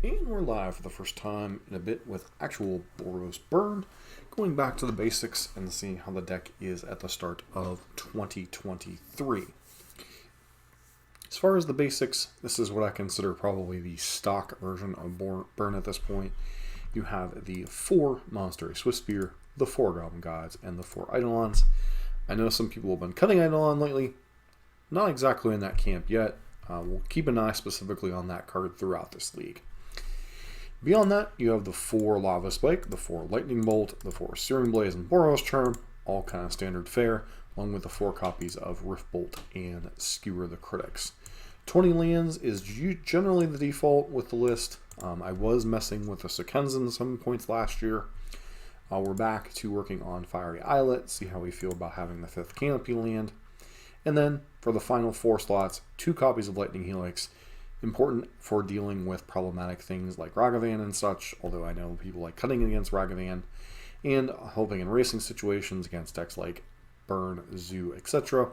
And we're live for the first time in a bit with actual Boros Burn, going back to the basics and seeing how the deck is at the start of 2023. As far as the basics, this is what I consider probably the stock version of Burn at this point. You have the 4 Monastery Swiftspear, the 4 Goblin Gods, and the 4 Eidolons. I know some people have been cutting Eidolon lately. Not exactly in that camp yet. We'll keep an eye specifically on that card throughout this league. Beyond that, you have the 4 Lava Spike, the 4 Lightning Bolt, the 4 Searing Blaze, and Boros Charm, all kind of standard fare, along with the 4 copies of Rift Bolt and Skewer the Critics. 20 lands is generally the default with the list. I was messing with the Sekenzen some points last year. We're back to working on Fiery Islet, see how we feel about having the 5th Canopy land. And then, for the final 4 slots, 2 copies of Lightning Helix. Important for dealing with problematic things like Ragavan and such, although I know people like cutting against Ragavan, and helping in racing situations against decks like Burn, Zoo, etc.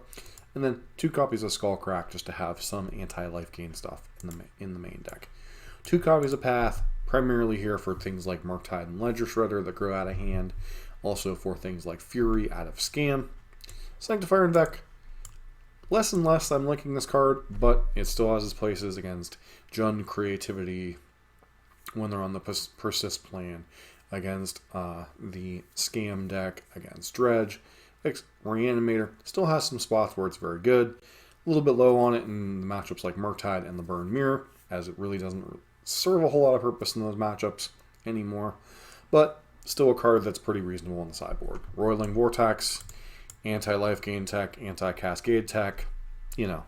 And then 2 copies of Skullcrack just to have some anti-life gain stuff in the main deck. 2 copies of Path, primarily here for things like Murktide and Ledger Shredder that grow out of hand, also for things like Fury out of Scam. Sanctifier and Vec. Less and less I'm liking this card, but it still has its places against Jund Creativity when they're on the Persist plan, against the Scam deck, against Dredge. Reanimator still has some spots where it's very good. A little bit low on it in the matchups like Murktide and the Burn Mirror, as it really doesn't serve a whole lot of purpose in those matchups anymore. But still a card that's pretty reasonable on the sideboard. Roiling Vortex, anti-life gain tech, anti-cascade tech, you know,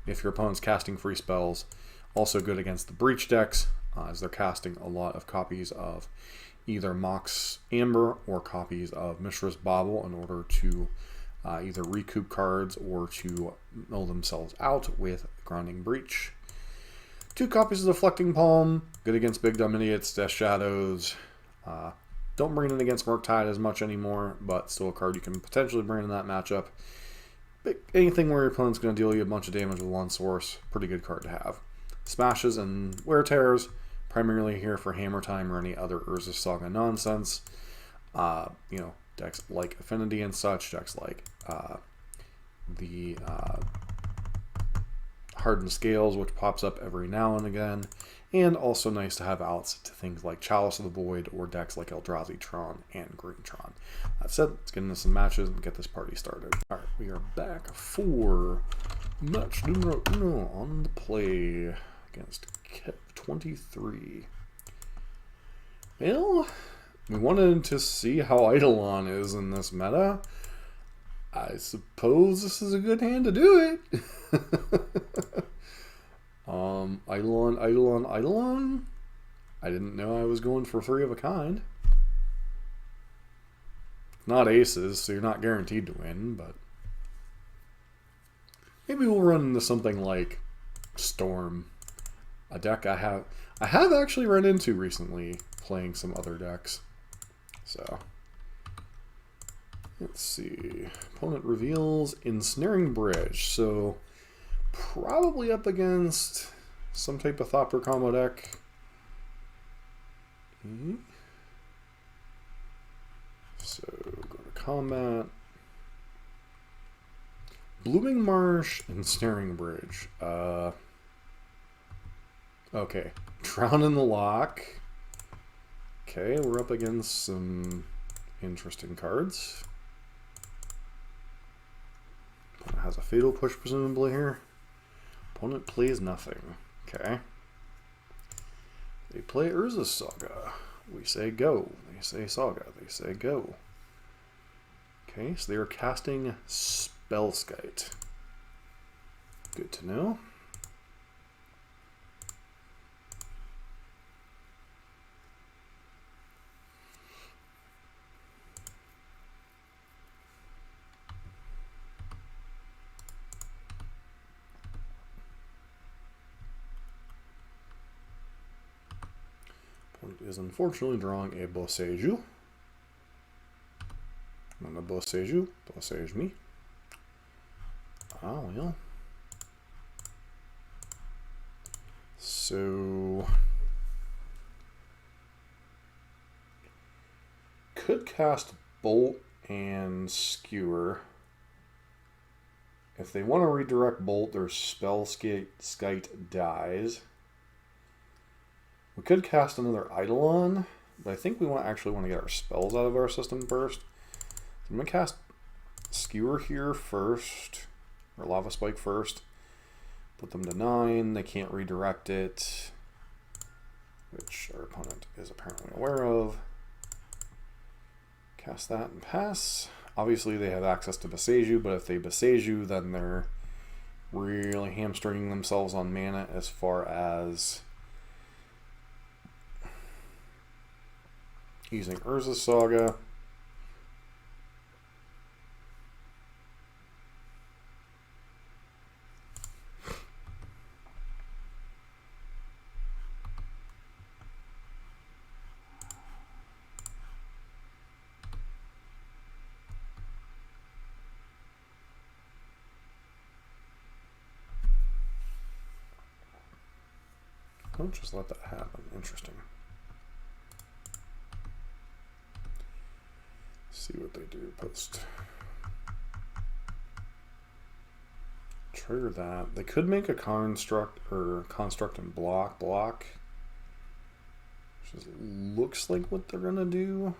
if your opponent's casting free spells. Also good against the Breach decks, as they're casting a lot of copies of either Mox Amber or copies of Mishra's Bauble in order to either recoup cards or to mill themselves out with Grounding Breach. 2 copies of Deflecting Palm, good against Big Dumb Idiots, Death Shadows. Don't bring it in against Murktide as much anymore, but still a card you can potentially bring in that matchup. But anything where your opponent's going to deal you a bunch of damage with one source, pretty good card to have. Smashes and Wear Tears, primarily here for Hammer Time or any other Urza Saga nonsense. You know, decks like Affinity and such, decks like the Hardened Scales, which pops up every now and again. And also nice to have outs to things like Chalice of the Void or decks like Eldrazi Tron and Green Tron. That said, let's get into some matches and get this party started. Alright, we are back for match numero 1 on the play against Kev 23. Well, we wanted to see how Eidolon is in this meta. I suppose this is a good hand to do it. Eidolon. I didn't know I was going for 3 of a kind. Not aces, so you're not guaranteed to win, but maybe we'll run into something like Storm, a deck I have actually run into recently playing some other decks. So let's see. Opponent reveals Ensnaring Bridge, so probably up against some type of Thopter combo deck. So, go to combat. Blooming Marsh and Snaring Bridge. Okay. Drown in the Lock. Okay, we're up against some interesting cards. Opponent has a Fatal Push, presumably, here. Opponent plays nothing. Okay. They play Urza's Saga. We say go. They say Saga. They say go. Okay, so they are casting Spellskite. Good to know. Is unfortunately drawing a Boseiju. Not a Boseiju, Bosege me. Oh, well. So could cast Bolt and Skewer. If they want to redirect Bolt, their Skite dies. We could cast another Eidolon, but I think we actually want to get our spells out of our system first. So I'm going to cast Skewer here first, or Lava Spike first. Put them to 9. They can't redirect it, which our opponent is apparently aware of. Cast that and pass. Obviously, they have access to Boseiju, but if they Boseiju, then they're really hamstringing themselves on mana as far as using Urza's Saga. Don't just let that happen. Interesting. See what they do post. Trigger that. They could make a construct and block, which looks like what they're gonna do.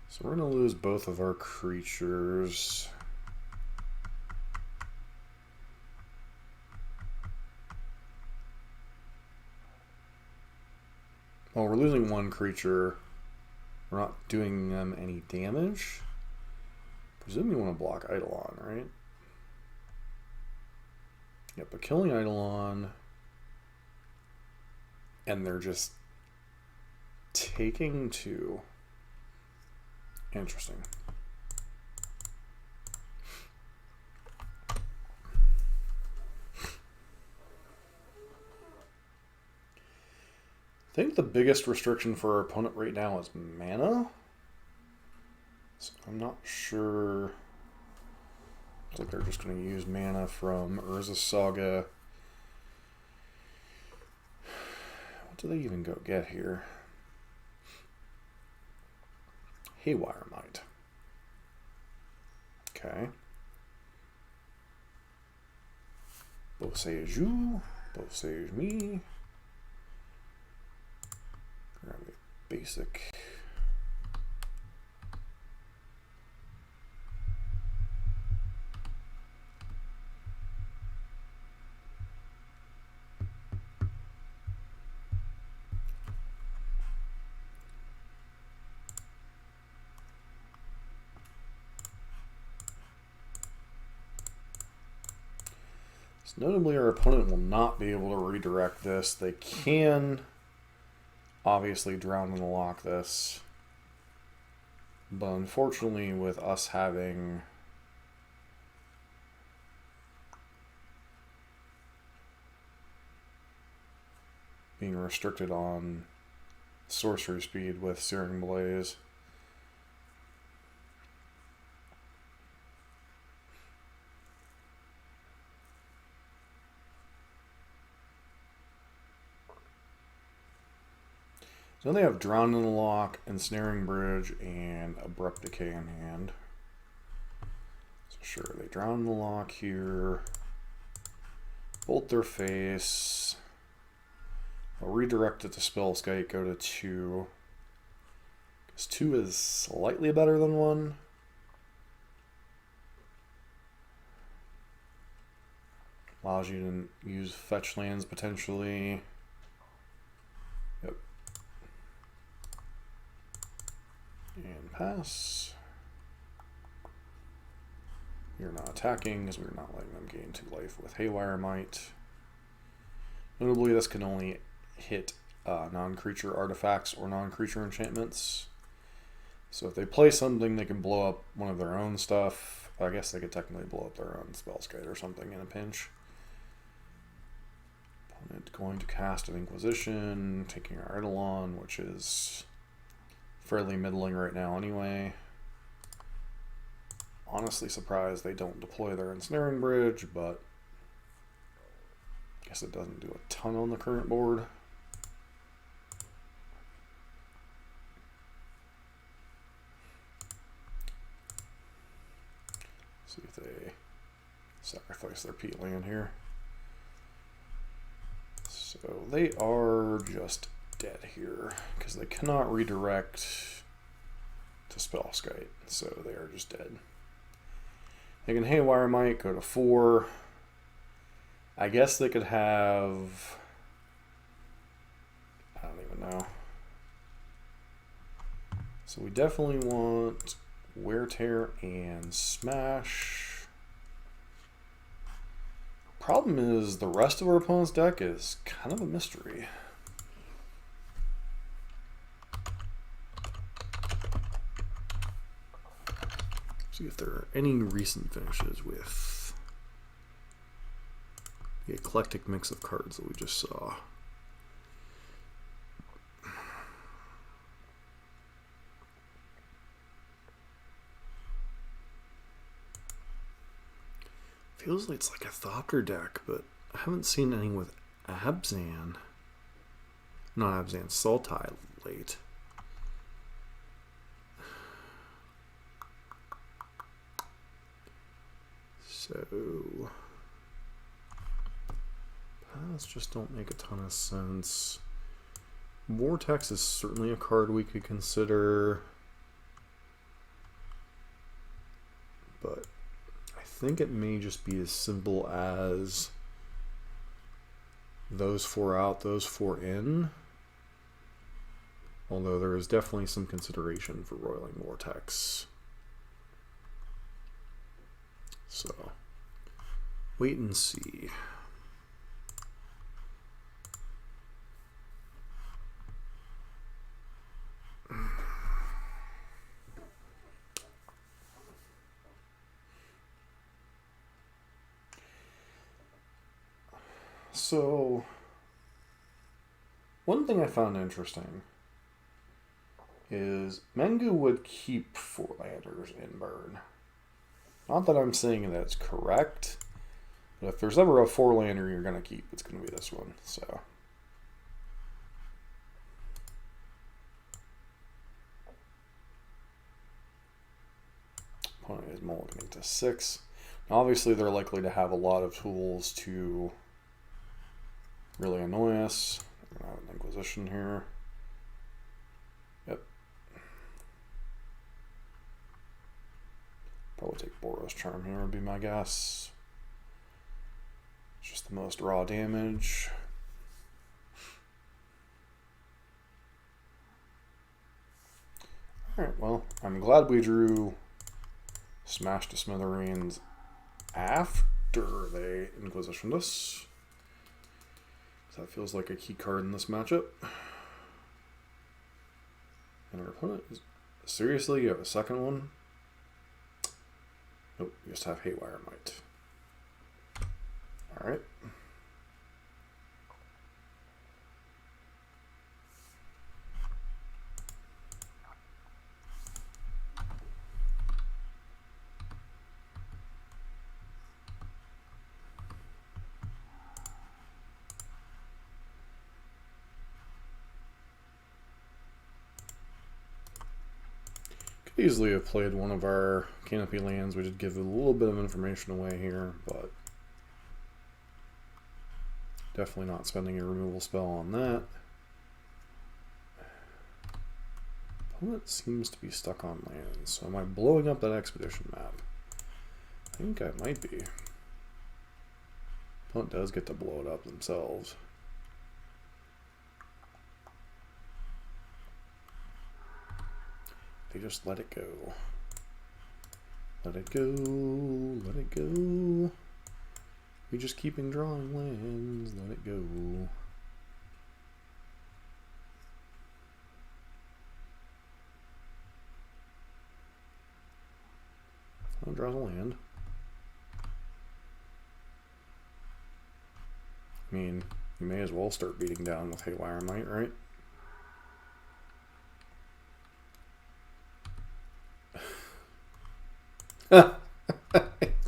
So we're going to lose both of our creatures. Well, we're losing one creature. We're not doing them any damage. Presume you want to block Eidolon, right? Yep, but killing Eidolon, and they're just taking 2. Interesting. I think the biggest restriction for our opponent right now is mana. So I'm not sure. Looks like they're just going to use mana from Urza's Saga. What do they even go get here? Haywire Might. Okay. Boseiju. Boseiju me. Grab a basic. Notably, our opponent will not be able to redirect this. They can obviously drown and lock this. But unfortunately, with us having being restricted on sorcery speed with Searing Blaze, so they have Drown in the Lock, Ensnaring Bridge, and Abrupt Decay in hand. So sure, they Drown in the Lock here. Bolt their face. I'll redirect it to Spellskite, go to 2. Because 2 is slightly better than 1. Allows you to use fetch lands potentially. Yep. And pass. You're not attacking because we're not letting them gain 2 life with Haywire Might. Notably, this can only hit non-creature artifacts or non-creature enchantments. So if they play something, they can blow up one of their own stuff. I guess they could technically blow up their own Spellskite or something in a pinch. Opponent going to cast an Inquisition, taking our Eidolon, which is fairly middling right now anyway. honestly surprised they don't deploy their Ensnaring Bridge, but I guess it doesn't do a ton on the current board. See if they sacrifice their peat land here. So they are just dead here because they cannot redirect to Spellskite, so they are just dead. They can Haywire Might, go to 4. I guess they could have, I don't even know. So we definitely want Wear Tear and Smash. Problem is the rest of our opponent's deck is kind of a mystery. See if there are any recent finishes with the eclectic mix of cards that we just saw. Feels like it's like a Thopter deck, but I haven't seen any with Abzan. Not Abzan, Sultai late. So paths just don't make a ton of sense. Vortex is certainly a card we could consider, but I think it may just be as simple as those 4 out, those 4 in. Although there is definitely some consideration for Roiling Vortex. So, wait and see. So, one thing I found interesting is Mengu would keep 4 landers in Burn. Not that I'm saying that it's correct, but if there's ever a 4-lander you're going to keep, it's going to be this one. So, opponent is mulliganing to 6. Now, obviously, they're likely to have a lot of tools to really annoy us. We're going to have an Inquisition here. Yep. Probably take Boros Charm here would be my guess. It's just the most raw damage. Alright, well, I'm glad we drew Smash to Smithereens after they Inquisitioned us. That feels like a key card in this matchup. And our opponent is... Seriously? You have a second one? Nope, you just have Haywire Might. Alright. Easily have played one of our Canopy lands. We did give a little bit of information away here, but definitely not spending a removal spell on that. Opponent seems to be stuck on lands, so am I blowing up that expedition map? I think I might be. Opponent does get to blow it up themselves. They just let it go. Let it go, let it go. We just keeping drawing lands, let it go. I'll draw a land. I mean, you may as well start beating down with Haywire Might, right?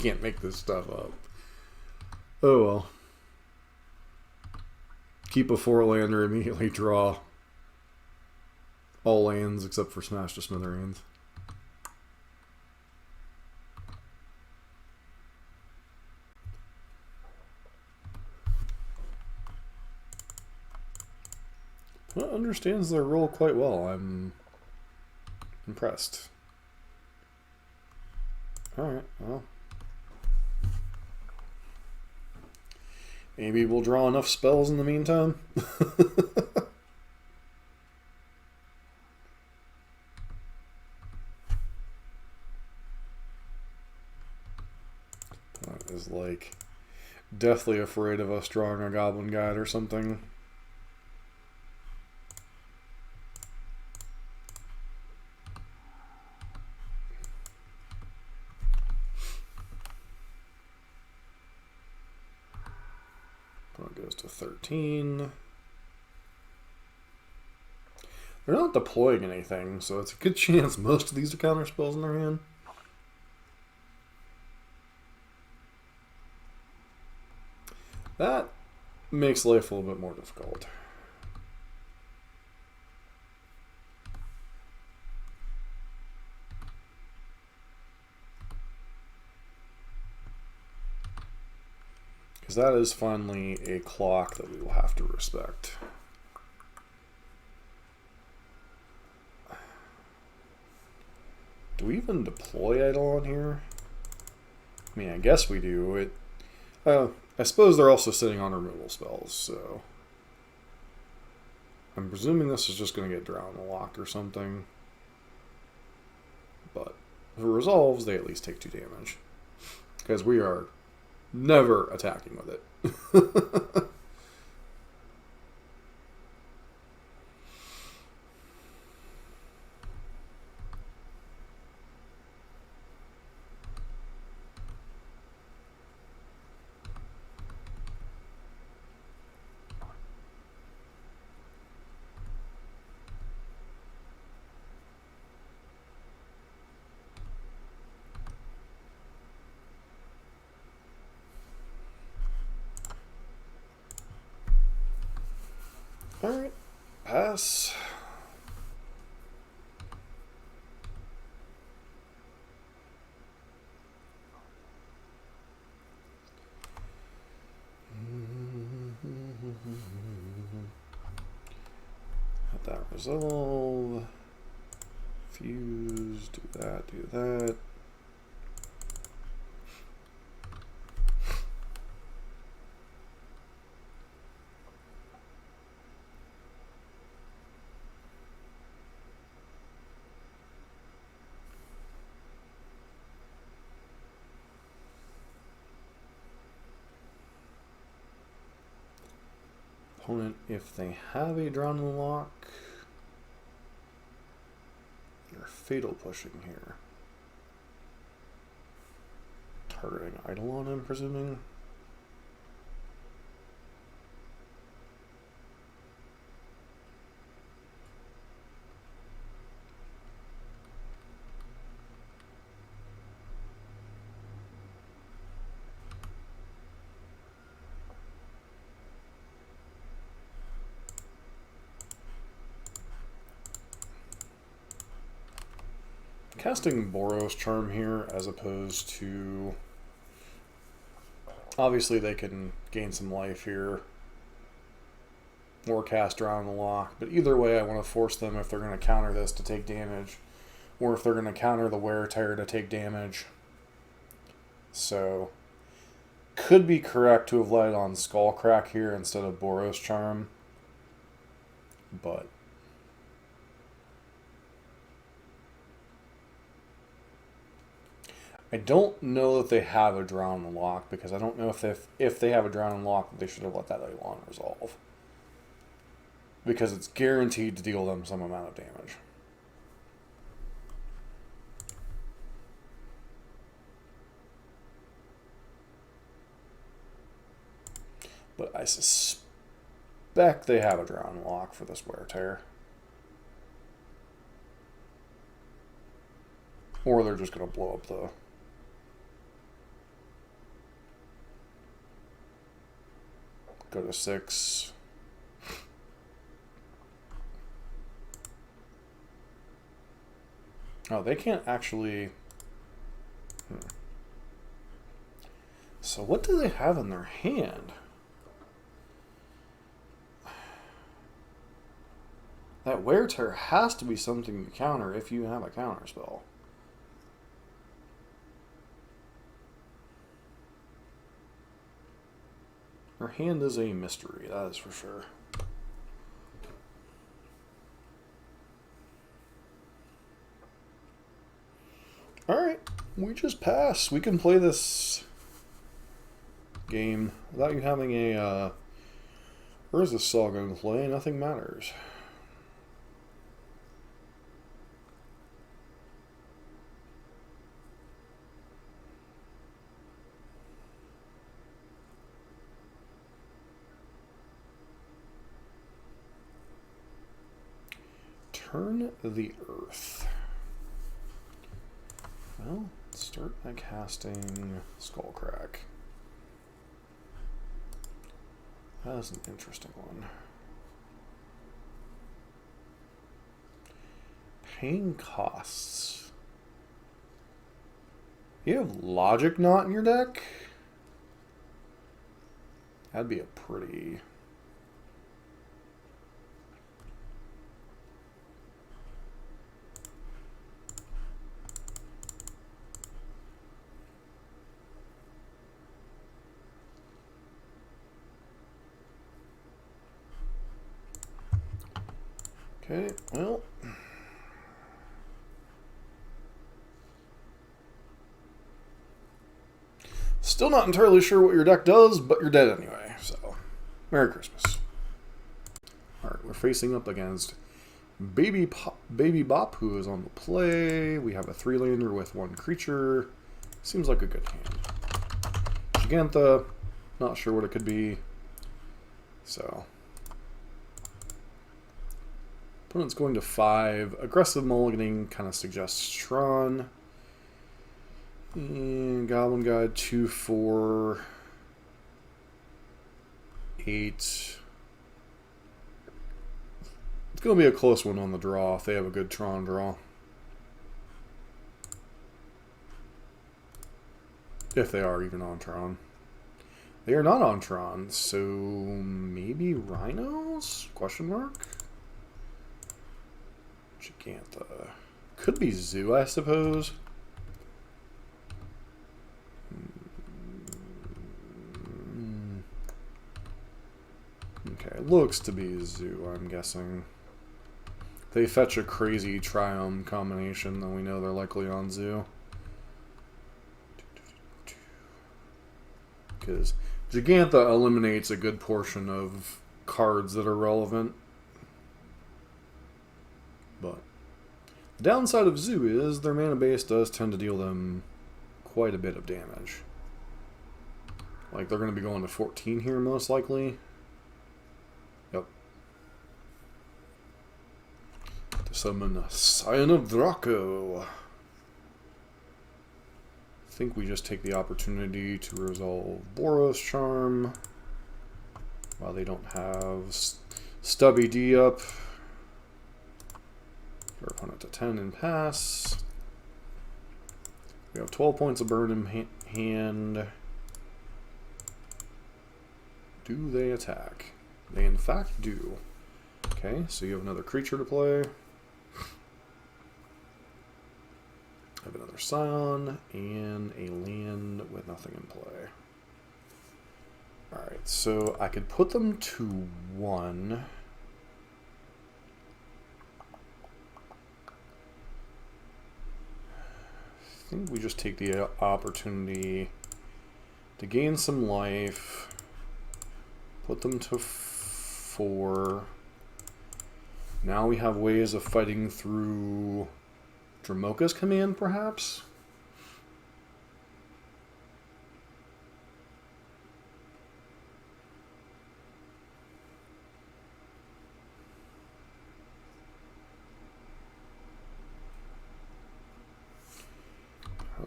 can't make this stuff up. Oh well. Keep a 4-lander, immediately draw all lands except for Smash to Smithereens. Well, understands their role quite well. I'm impressed. Alright, well. Maybe we'll draw enough spells in the meantime. That is like deathly afraid of us drawing a Goblin Guide or something. Goes to 13. They're not deploying anything, so it's a good chance most of these are counter spells in their hand. That makes life a little bit more difficult. Because that is finally a clock that we will have to respect. Do we even deploy Eidolon here? I mean, I guess we do. I suppose they're also sitting on removal spells, so I'm presuming this is just going to get drowned and locked or something. But if it resolves, they at least take 2 damage. Because we are never attacking with it. Alright, pass. Let that resolve. Fuse, do that, do that. Opponent, if they have a drawn lock, they're fatal pushing here. Targeting Eidolon, I'm presuming. Casting Boros Charm here as opposed to... Obviously they can gain some life here. Or cast Drown the Lock. But either way I want to force them if they're going to counter this to take damage. Or if they're going to counter the Wear Tear to take damage. So... Could be correct to have led on Skullcrack here instead of Boros Charm. But... I don't know that they have a Drown and Lock, because I don't know if they have a Drown and Lock, they should have let that Eidolon resolve. Because it's guaranteed to deal them some amount of damage. But I suspect they have a Drown and Lock for this Wear Tear. Or they're just going to blow up the... Go to 6. Oh, they can't actually... So what do they have in their hand? That wear tear has to be something you counter if you have a counter spell. Her hand is a mystery, that is for sure. Alright, we just pass. We can play this game without you having a where is this saw going to play? Nothing matters. Turn the Earth. Well, start by casting Skullcrack. That is an interesting one. Paying costs. You have Logic Knot in your deck? That'd be a pretty... Okay, well... Still not entirely sure what your deck does, but you're dead anyway, so... Merry Christmas. Alright, we're facing up against Baby Bop, who is on the play. We have a 3-lander with 1 creature. Seems like a good hand. Gigantha, not sure what it could be. So... Opponent's going to 5. Aggressive mulliganing kind of suggests Tron. And Goblin Guide 2, 4, 8. It's going to be a close one on the draw if they have a good Tron draw. If they are even on Tron. They are not on Tron, so maybe Rhinos? Question mark? Gigantha. Could be Zoo, I suppose. Okay, looks to be Zoo, I'm guessing. If they fetch a crazy Triumph combination, then we know they're likely on Zoo. Because Gigantha eliminates a good portion of cards that are relevant. But the downside of Zoo is their mana base does tend to deal them quite a bit of damage. Like, they're going to be going to 14 here, most likely. Yep. To summon a Scion of Draco. I think we just take the opportunity to resolve Boros Charm while they don't have Stubby D up. Our opponent to 10 and pass. We have 12 points of burn in hand. Do they attack? They in fact do. Okay, so you have another creature to play. I have another Scion and a land with nothing in play. Alright, so I could put them to 1. I think we just take the opportunity to gain some life, put them to 4. Now we have ways of fighting through Dramoka's command, perhaps?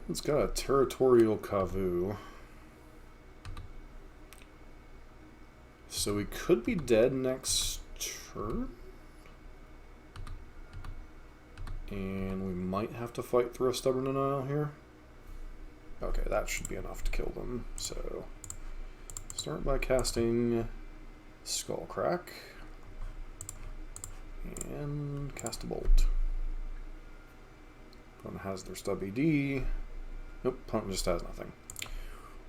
It's got a Territorial Kavu. So we could be dead next turn. And we might have to fight through a Stubborn Denial here. Okay, that should be enough to kill them. So, start by casting Skullcrack. And cast a Bolt. Opponent has their Stub ED. Nope, opponent just has nothing.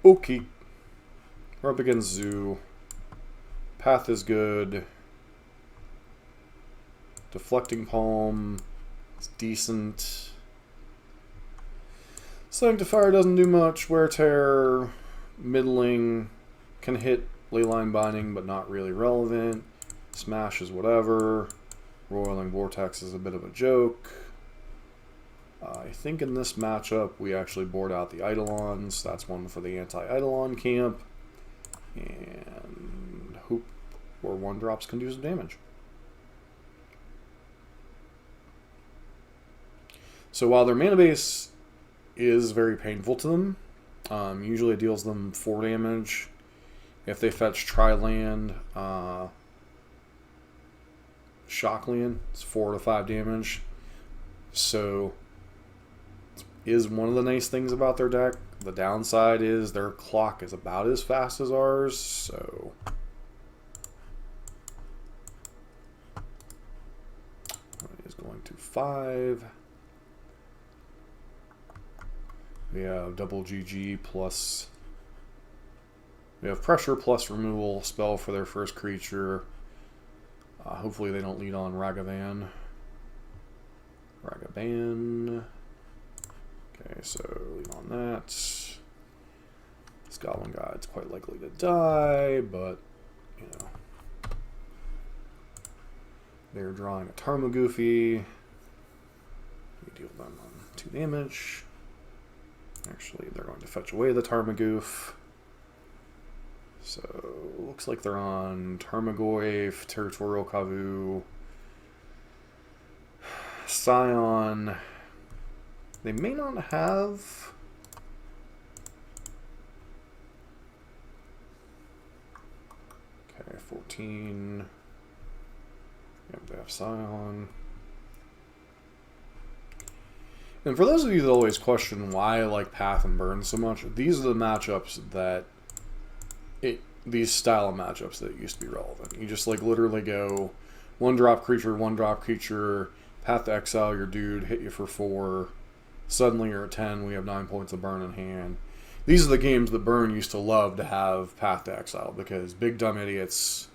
Okay. We're up against Zoo. Path is good. Deflecting Palm. It's decent. Sanctifier doesn't do much. Wear Tear, middling, can hit Leyline Binding, but not really relevant. Smash is whatever. Roiling Vortex is a bit of a joke. I think in this matchup we actually board out the Eidolons. That's one for the anti-Eidolon camp. And hope or 1-drops can do some damage. So while their mana base is very painful to them, usually it deals them 4 damage. If they fetch Tri-Land, Shockland, it's 4 to 5 damage. So, is one of the nice things about their deck. The downside is their clock is about as fast as ours, so it is going to 5. We have double GG plus. We have pressure plus removal spell for their first creature. Hopefully they don't lead on Ragavan. Okay, so lead on that. This Goblin Guide's quite likely to die, but you know. They're drawing a Tarmogoofy. We deal them on 2 damage. Actually, they're going to fetch away the Tarmagoof. So, looks like they're on Tarmogoyf, Territorial Kavu, Scion. They may not have... Okay, 14. Yep, they have Scion. And for those of you that always question why I like Path and Burn so much, these are the matchups that these style of matchups that used to be relevant. You just like literally go 1-drop creature, Path to exile your dude, hit you for 4. Suddenly you're at 10. We have 9 points of Burn in hand. These are the games that Burn used to love to have Path to exile because big dumb idiots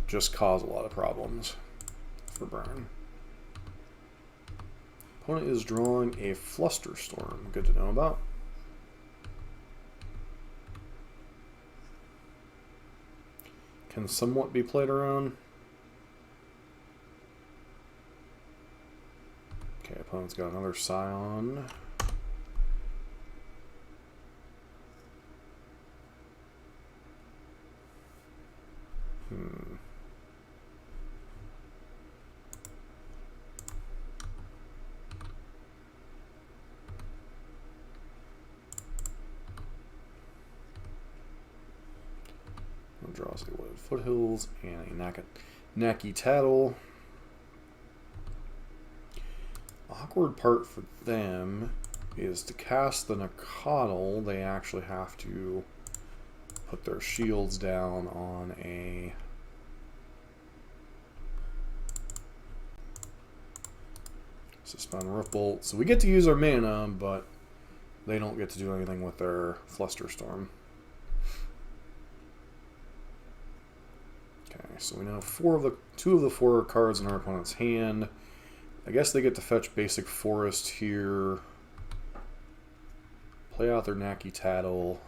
just cause a lot of problems for Burn. Opponent is drawing a Flusterstorm. Good to know about. Can somewhat be played around. Okay, opponent's got another Scion. Draws the Wooded Foothills and a Knacky Tattle. Awkward part for them is to cast the Nakatl, they actually have to put their shields down on a Suspend Riftbolt. So we get to use our mana, but they don't get to do anything with their Flusterstorm. Okay, so we know 2 of the 4 cards in our opponent's hand. I guess they get to fetch basic forest here. Play out their Knacky Tattle.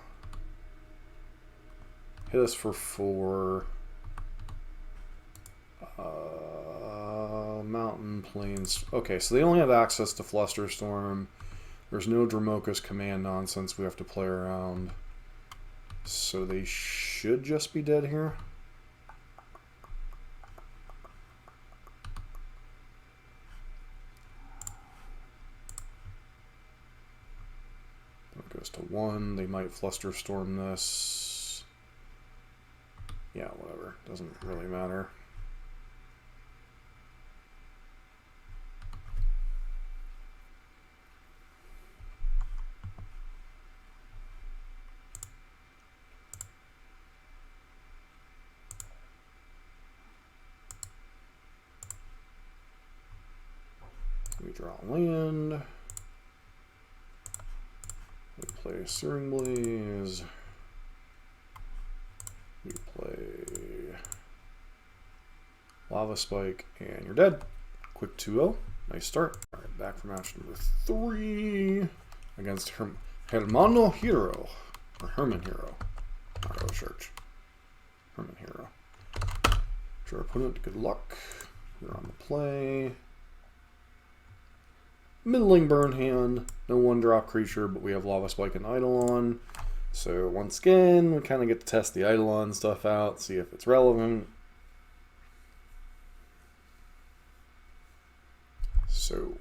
Hit us for 4. Mountain, Plains. Okay, so they only have access to Flusterstorm. There's no Dramoka's command nonsense we have to play around. So they should just be dead here. It goes to 1. They might Flusterstorm this. Yeah, whatever. Doesn't really matter. We draw land. We play Searing Blaze. We play Lava Spike, and you're dead. Quick 2-0. Nice start. All right, back for match number 3 against Hermano Hero. Or Herman Hero. Not out of church. Herman Hero. To our opponent, good luck. You're on the play. Middling burn hand. No one-drop creature, but we have Lava Spike and Eidolon. So once again, we kind of get to test the Eidolon stuff out, see if it's relevant. So,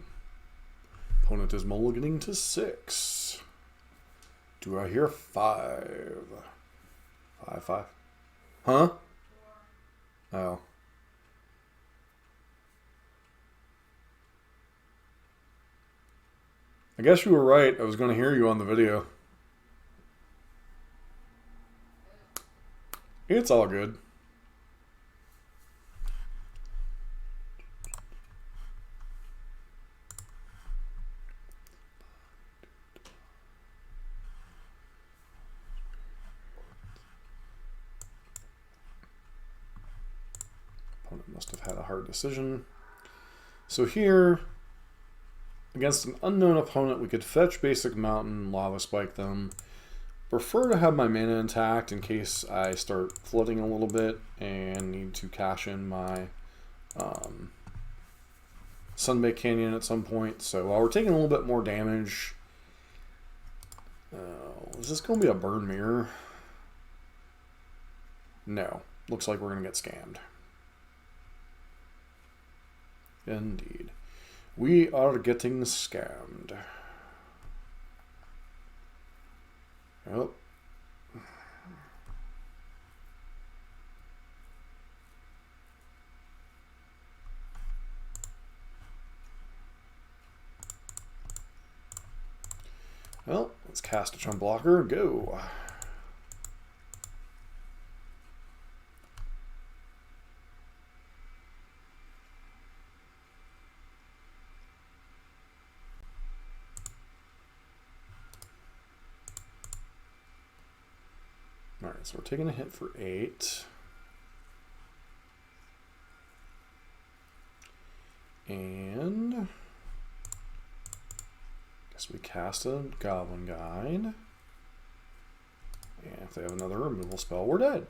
opponent is mulliganing to 6. Do I hear 5? 5. Huh? Oh. I guess you were right. I was going to hear you on the video. It's all good. Opponent must have had a hard decision. So here, against an unknown opponent, we could fetch basic mountain, lava spike them. Prefer to have my mana intact in case I start flooding a little bit and need to cash in my Sunbaked Canyon at some point. So while we're taking a little bit more damage, is this going to be a burn mirror? No. Looks like we're going to get scammed. Indeed. We are getting scammed. Oh. Well, let's cast a chump blocker. Go. Alright, so we're taking a hit for 8. And guess we cast a Goblin Guide. And if they have another removal spell, we're dead.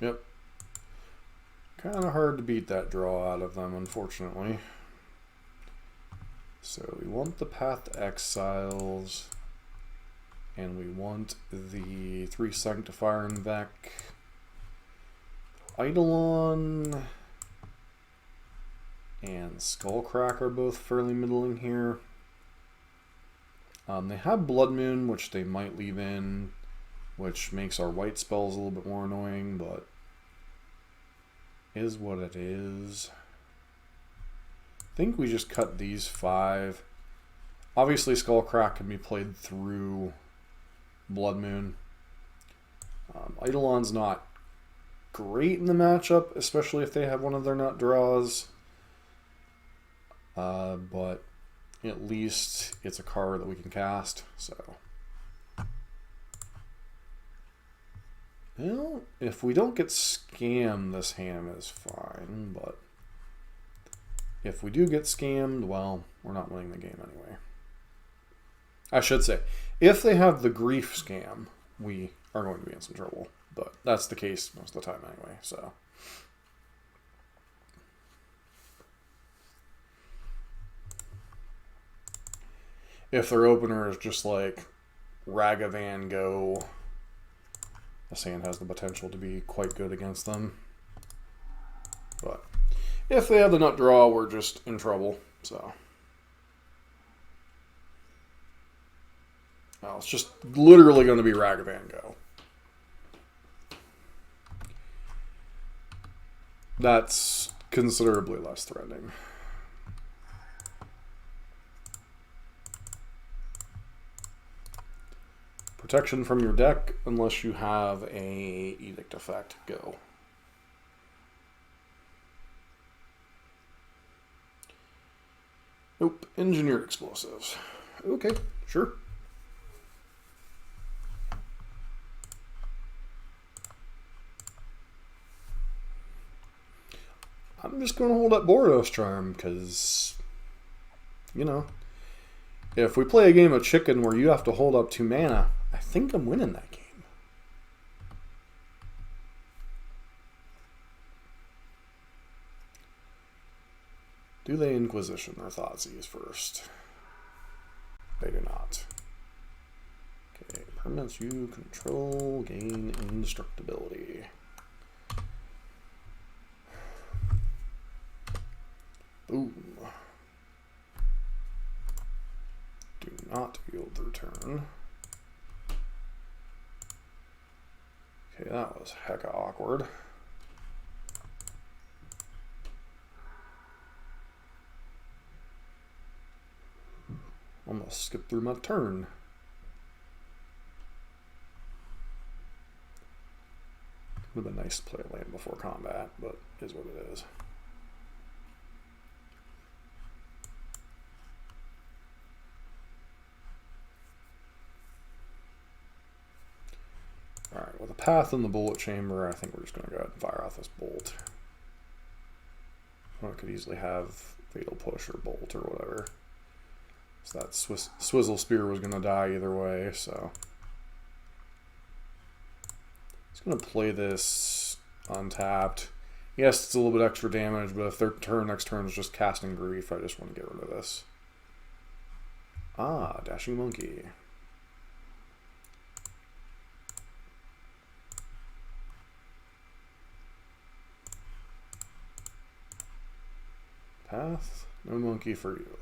Yep. Kind of hard to beat that draw out of them, unfortunately. So we want the Path to Exiles, and we want the 3 Sanctifier in Vec. Eidolon and Skullcrack are both fairly middling here. They have Blood Moon, which they might leave in, which makes our white spells a little bit more annoying, but is what it is. I think we just cut these 5. Obviously, Skullcrack can be played through Blood Moon. Eidolon's not great in the matchup, especially if they have one of their nut draws. But at least it's a card that we can cast. So, well, if we don't get scammed, this hand is fine, but if we do get scammed, well, we're not winning the game anyway. I should say, if they have the grief scam, we are going to be in some trouble. But that's the case most of the time anyway, so. If their opener is just like Ragavan Go, this hand has the potential to be quite good against them. But if they have the nut draw, we're just in trouble, so. Well, it's just literally going to be Ragavan Go. That's considerably less threatening. Protection from your deck unless you have a Edict effect. Go. Nope. Engineered explosives. Okay, sure. I'm just going to hold up Boros Charm because, you know, if we play a game of chicken where you have to hold up 2 mana, I think I'm winning that game. Do they Inquisition their Thoughtseize first? They do not. Okay, permanents you control gain indestructibility. Boom. Do not yield their turn. Okay, that was hecka awkward. Almost skipped through my turn. Would have been nice to play a land before combat, but it is what it is. Alright, with a path in the bullet chamber, I think we're just going to go ahead and fire off this bolt. I could easily have Fatal Push or Bolt or whatever. So that Swizzle Spear was going to die either way, so. Just going to play this untapped. Yes, it's a little bit extra damage, but if their next turn is just casting Grief, I just want to get rid of this. Ah, Dashing Monkey. Path, no monkey for you.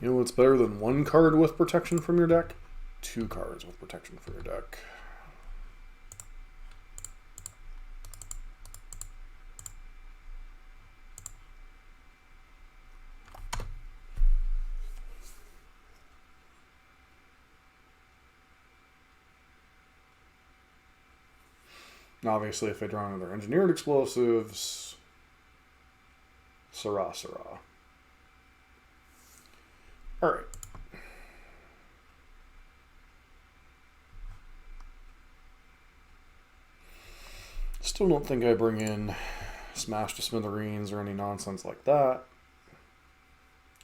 You know what's better than 1 card with protection from your deck? 2 cards with protection for your deck. Obviously, if they draw another engineered explosives, Sarah. Alright. Still don't think I bring in Smash to Smithereens or any nonsense like that.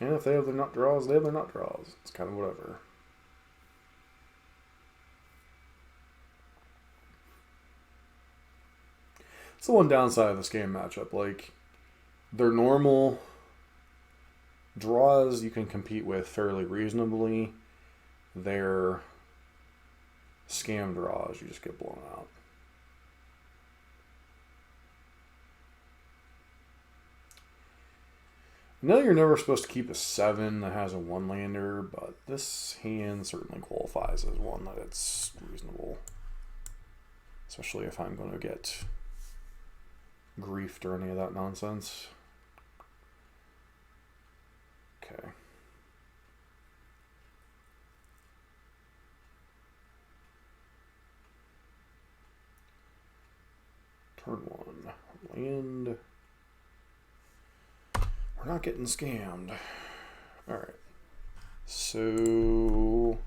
And if they have their nut draws, they have their nut draws. It's kind of whatever. It's the one downside of this game matchup. Like, their normal draws you can compete with fairly reasonably. Their scam draws, you just get blown out. I know you're never supposed to keep a 7 that has a 1-lander, but this hand certainly qualifies as one that it's reasonable. Especially if I'm going to get griefed or any of that nonsense. Okay. Turn 1. Land. We're not getting scammed. Alright. So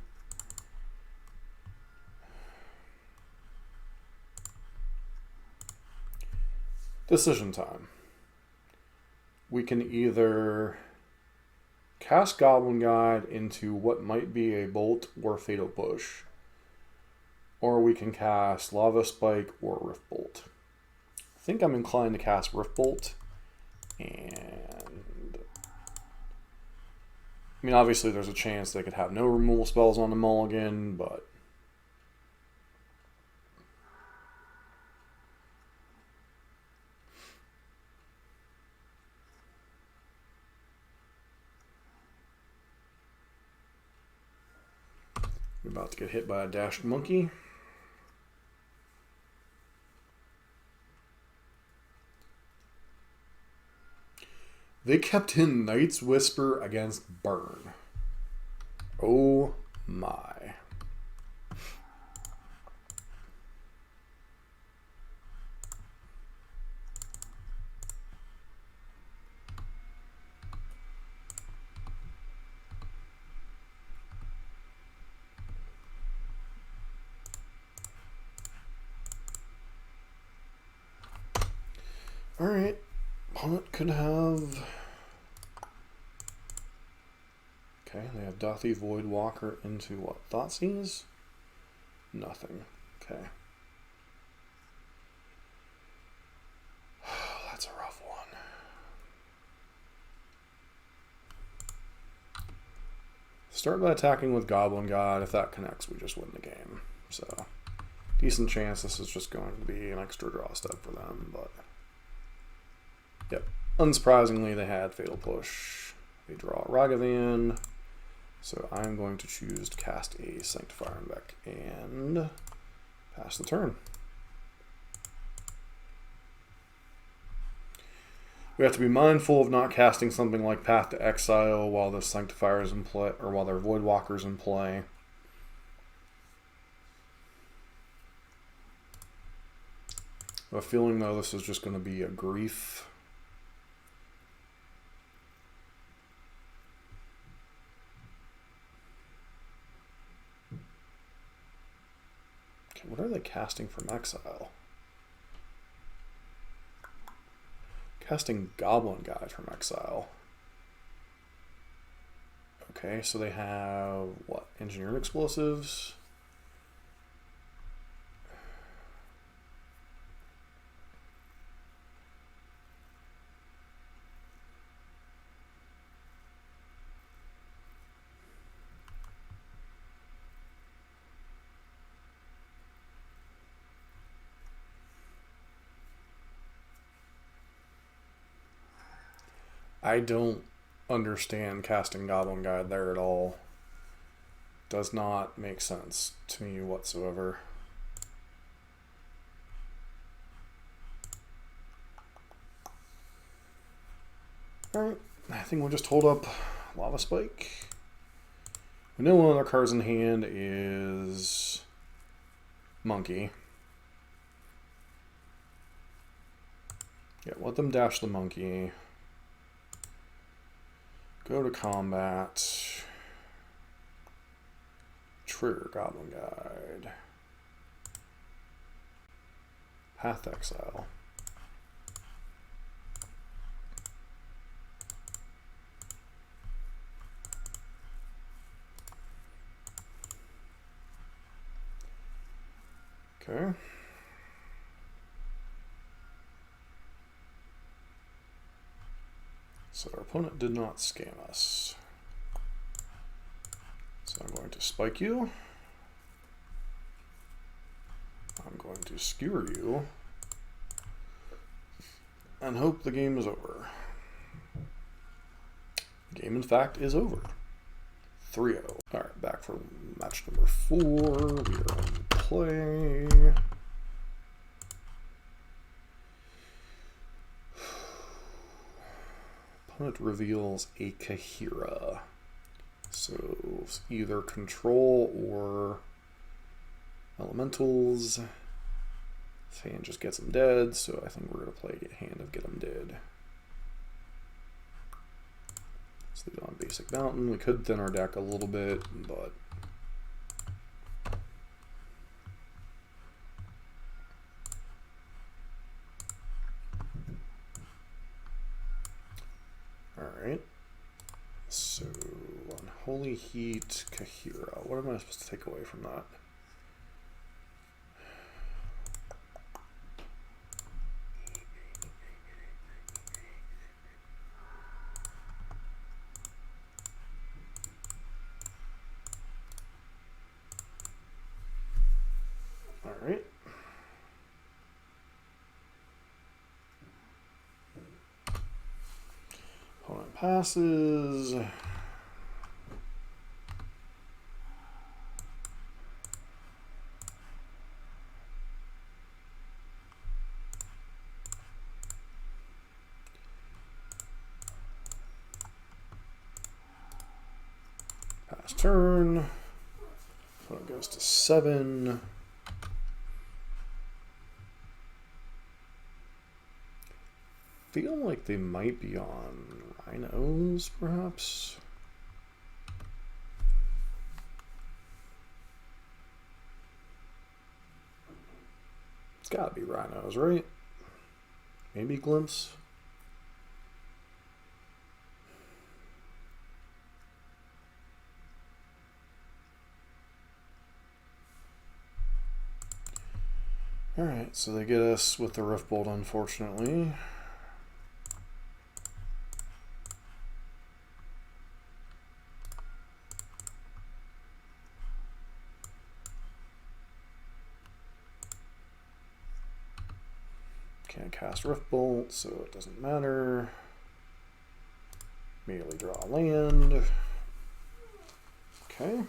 decision time. We can either cast Goblin Guide into what might be a Bolt or Fatal Push, or we can cast Lava Spike or Rift Bolt. I think I'm inclined to cast Rift Bolt, and I mean, obviously there's a chance they could have no removal spells on the mulligan, but... We're about to get hit by a dashed monkey. They kept in Night's Whisper against Burn. Oh my. Alright. Opponent could have... Okay, they have Dothy Voidwalker into what? Thoughtseize? Nothing. Okay. That's a rough one. Start by attacking with Goblin God. If that connects, we just win the game. So, decent chance this is just going to be an extra draw step for them, but... Yep. Unsurprisingly, they had Fatal Push. They draw Ragavan. So I'm going to choose to cast a Sanctifier on Beck and pass the turn. We have to be mindful of not casting something like Path to Exile while the Sanctifier is in play, or while their Voidwalker's in play. I have a feeling, though, this is just going to be a Grief. What are they casting from exile? Casting Goblin Guide from exile. Okay, so they have, what, Engineered Explosives? I don't understand casting Goblin Guide there at all. Does not make sense to me whatsoever. Alright, I think we'll just hold up Lava Spike. We know one of their cards in hand is Monkey. Yeah, let them dash the Monkey. Go to combat. Trigger Goblin Guide. Path Exile. Okay. So our opponent did not scam us. So I'm going to spike you. I'm going to skewer you. And hope the game is over. The game, in fact, is over. 3-0. Alright, back for match number 4. We are on play. Opponent reveals a Kahira. So either control or elementals. This hand just gets them dead, so I think we're going to play Hand of Get Them Dead. Let's leave it on Basic Mountain. We could thin our deck a little bit, but... Alright. So, Unholy Heat, Kahira. What am I supposed to take away from that? passes. Pass turn. Opponent goes to 7. Feel like they might be on rhinos, perhaps. It's gotta be rhinos, right? Maybe glimpse. Alright, so they get us with the Riftbolt, unfortunately. Can't cast Riftbolt, so it doesn't matter. Immediately draw a land. Okay.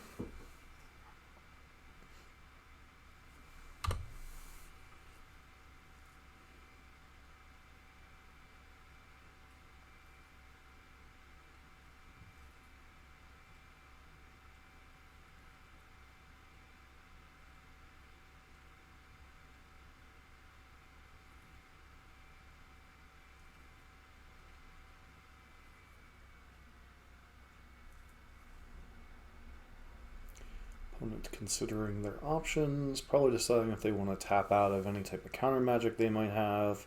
Opponent considering their options, probably deciding if they want to tap out of any type of counter magic they might have.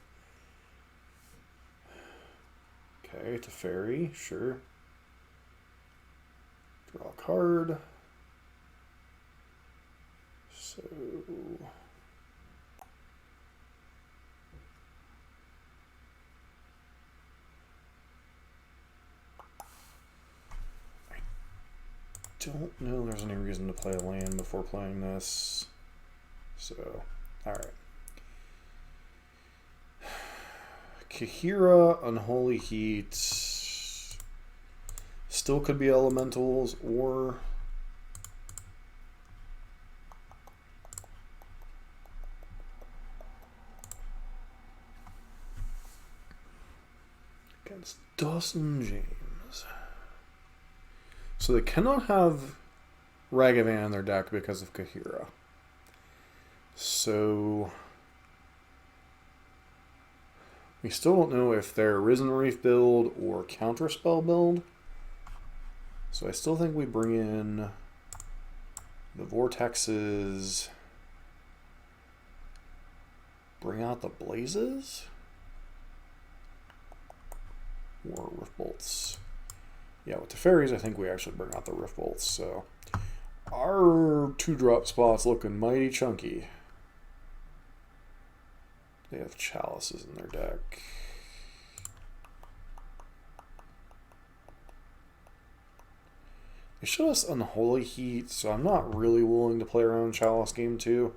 Okay, to fairy, sure. Draw a card. So don't know there's any reason to play a land before playing this. So, alright. Kahira, Unholy Heat. Still could be elementals, or against Dawson James. So they cannot have Ragavan in their deck because of Kahira. So we still don't know if they're Risen Reef build or Counterspell build. So I still think we bring in the Vortexes, bring out the Blazes, or Riftbolts. Yeah, with the fairies, I think we actually bring out the Riftbolts. So our 2-drop spot's looking mighty chunky. They have Chalices in their deck. They show us Unholy Heat, so I'm not really willing to play around Chalice game 2.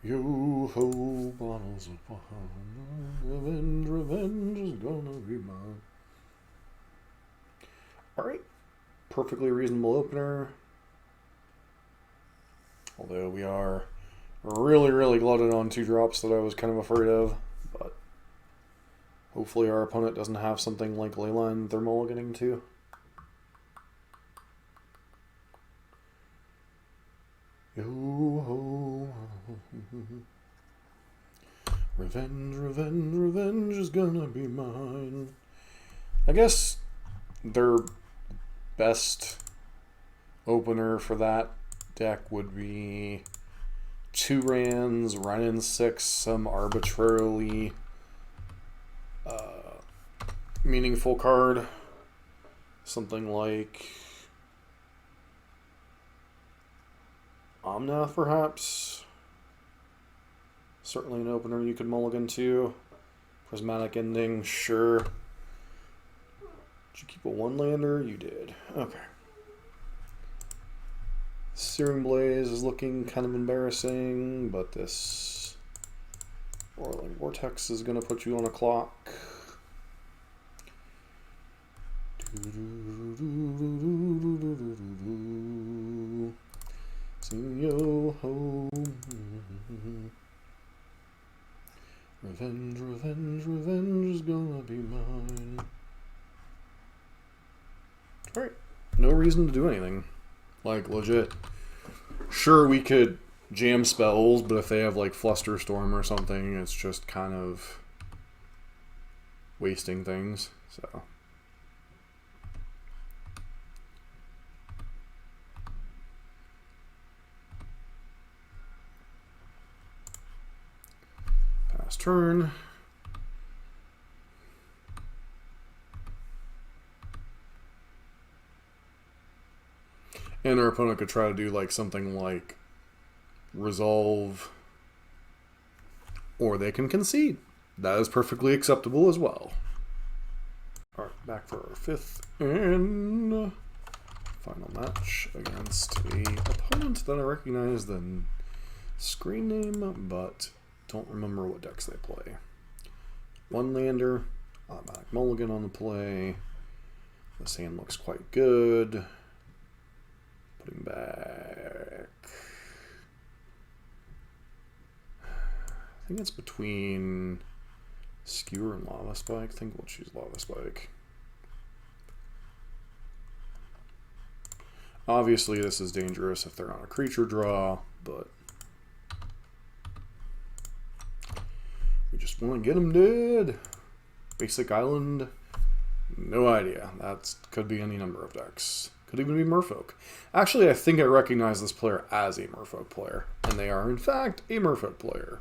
Yo-ho, bottles of wine, revenge, revenge is gonna be mine. Alright, perfectly reasonable opener. Although we are really glutted on 2-drops that I was kind of afraid of. But hopefully our opponent doesn't have something like Leyline they're mulliganing to. Yo-ho. Revenge, revenge, revenge is gonna be mine. I guess their best opener for that deck would be 2 Rans, run in 6, some arbitrarily meaningful card. Something like Omnath, perhaps. Certainly an opener you could mulligan to. Prismatic Ending, sure. Did you keep a 1-lander? You did. Okay. Searing Blaze is looking kind of embarrassing, but this Whirling Vortex is going to put you on a clock. Sing yo ho. Revenge, revenge, revenge is gonna be mine. Alright, no reason to do anything. Like, legit. Sure, we could jam spells, but if they have, like, Flusterstorm or something, it's just kind of wasting things, so. Pass turn. And our opponent could try to do like something like resolve, or they can concede. That is perfectly acceptable as well. Alright, back for our fifth and final match against a opponent that I recognize the screen name, but don't remember what decks they play. One lander, automatic mulligan on the play. This hand looks quite good. Putting back. I think it's between Skewer and Lava Spike. I think we'll choose Lava Spike. Obviously, this is dangerous if they're on a creature draw, but we just want to get them dead. Basic Island, no idea. That could be any number of decks. Could even be Merfolk. Actually, I think I recognize this player as a Merfolk player, and they are, in fact, a Merfolk player.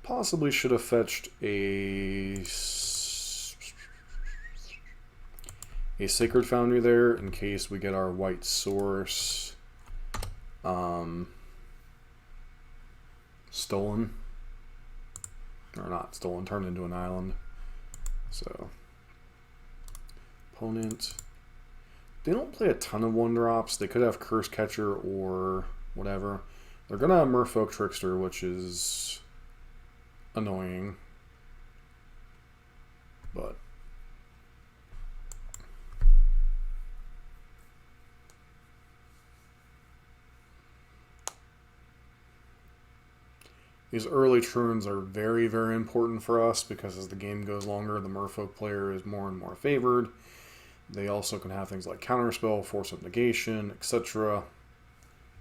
Possibly should have fetched a Sacred Foundry there in case we get our white source stolen, or not stolen, turned into an island. So opponent, they don't play a ton of 1-drops. They could have Curse Catcher or whatever. They're gonna have Merfolk Trickster, which is annoying, but these early turns are very, very important for us because as the game goes longer, the Merfolk player is more and more favored. They also can have things like Counterspell, Force of Negation, etc.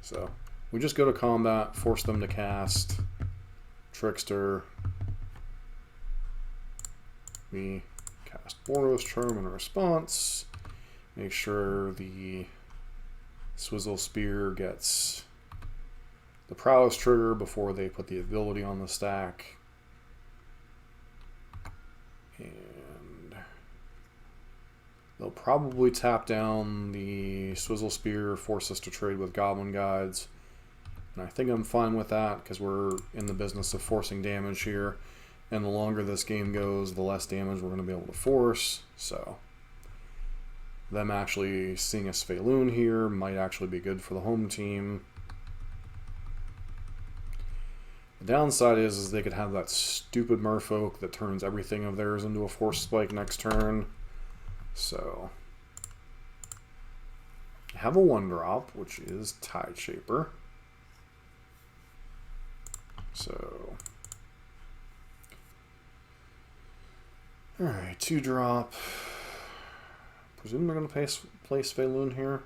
So we just go to combat, force them to cast Trickster. We cast Boros Charm in response. Make sure the Swizzle Spear gets the Prowess trigger before they put the ability on the stack. And they'll probably tap down the Swizzle Spear, force us to trade with Goblin Guides. And I think I'm fine with that because we're in the business of forcing damage here. And the longer this game goes, the less damage we're going to be able to force. So them actually seeing a Sfaloon here might actually be good for the home team. The downside is they could have that stupid Merfolk that turns everything of theirs into a Force Spike next turn. So I have a 1-drop, which is Tide Shaper. So alright, 2-drop. Presume they're going to play Sfaloon here.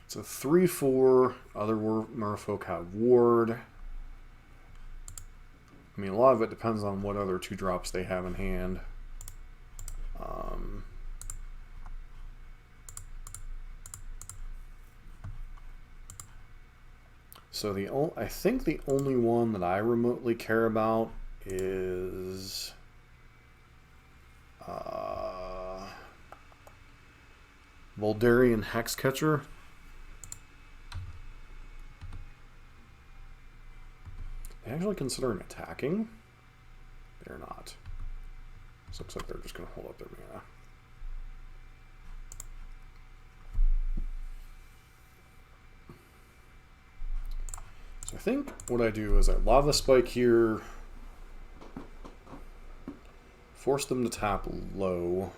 It's a 3/4. Other Merfolk have Ward. I mean, a lot of it depends on what other 2-drops they have in hand. So I think the only one that I remotely care about is Voldarian Hexcatcher. They actually considering attacking? They're not. This looks like they're just going to hold up their mana. So I think what I do is I Lava Spike here, force them to tap low.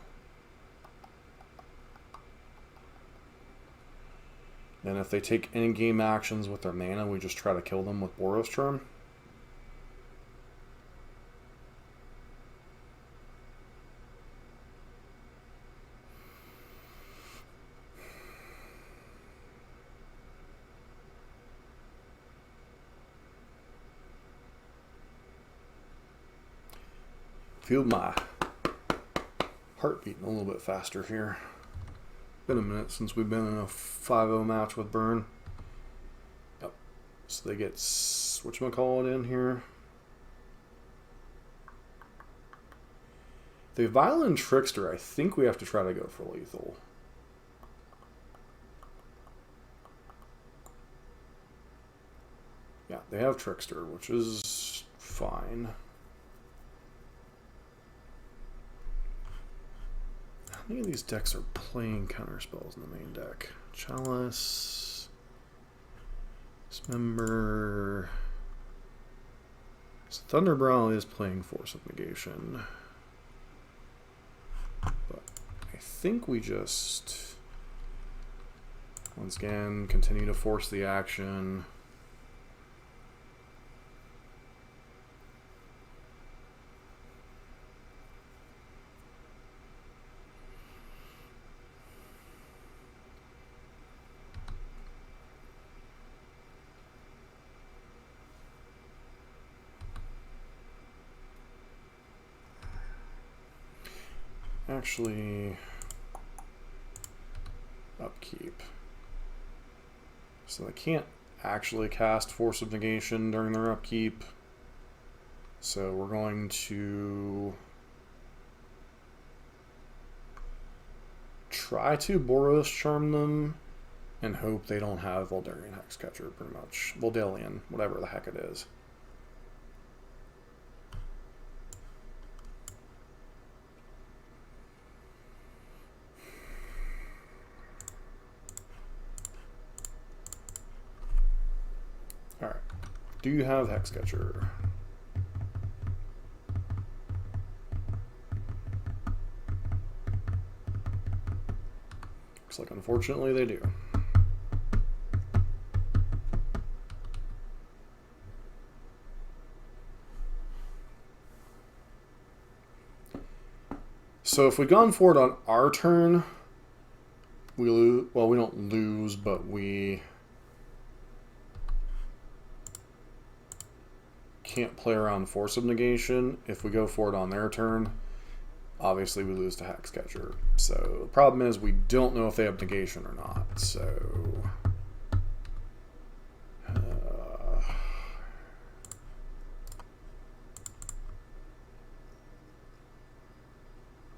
And if they take any game actions with their mana, we just try to kill them with Boros Charm. Feel my heart beating a little bit faster here. Been a minute since we've been in a 5-0 match with Burn. Yep. So they get whatchamacallit in here. The Violent Trickster, I think we have to try to go for lethal. Yeah, they have Trickster, which is fine. How many of these decks are playing counterspells in the main deck? Chalice, Dismember. So Thunderbrow is playing Force of Negation. But I think we just, once again, continue to force the action. Actually, upkeep. So they can't actually cast Force of Negation during their upkeep. So we're going to try to Boros Charm them and hope they don't have Voldarian Hexcatcher, pretty much. Voldalian, whatever the heck it is. Alright. Do you have Hexcatcher? Looks like unfortunately they do. So if we'd gone for it on our turn, we lose. Well, we don't lose, but we can't play around Force of Negation. If we go for it on their turn, obviously we lose to Hexcatcher. So the problem is we don't know if they have negation or not. So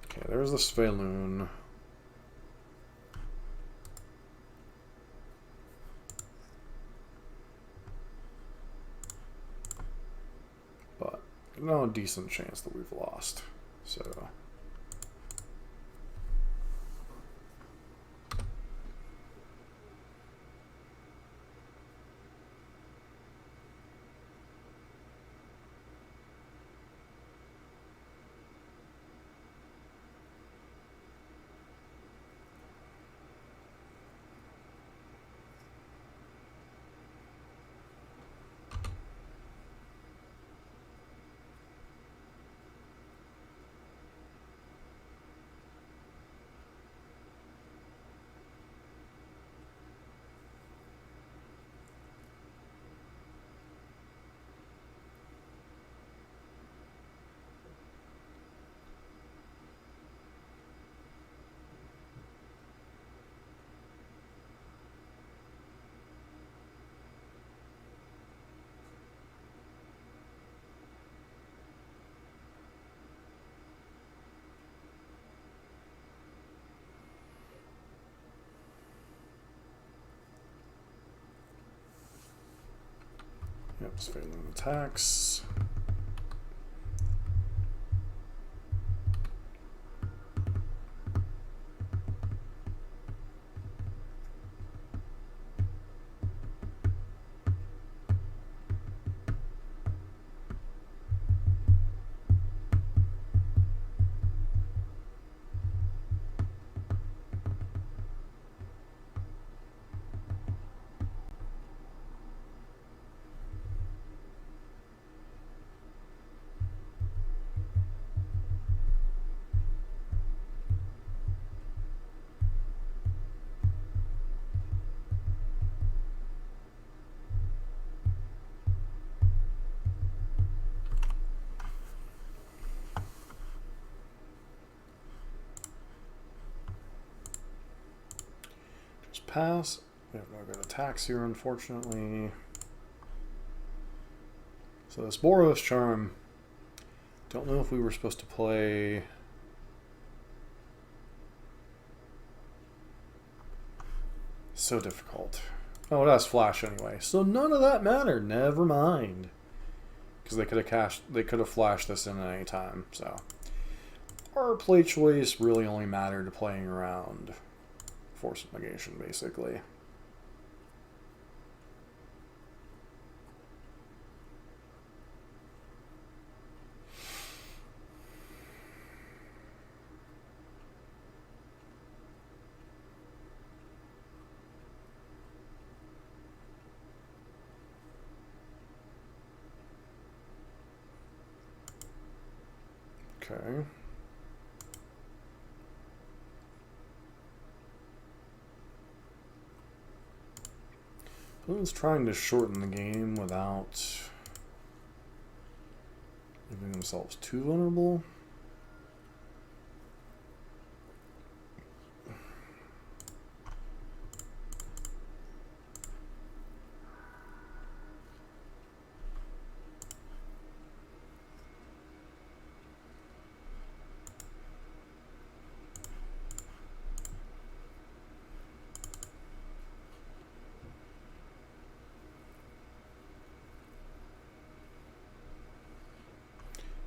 okay, there's the Svelun. But no decent chance that we've lost. So Yep, just failing attacks. Pass. We have no good attacks here, unfortunately. So this Boros Charm, don't know if we were supposed to play. So difficult. Oh, it has flash anyway, so none of that mattered. Never mind, because they could have flashed this in at any time. So our play choice really only mattered to playing around force of negation, basically. Okay. Who's trying to shorten the game without leaving themselves too vulnerable?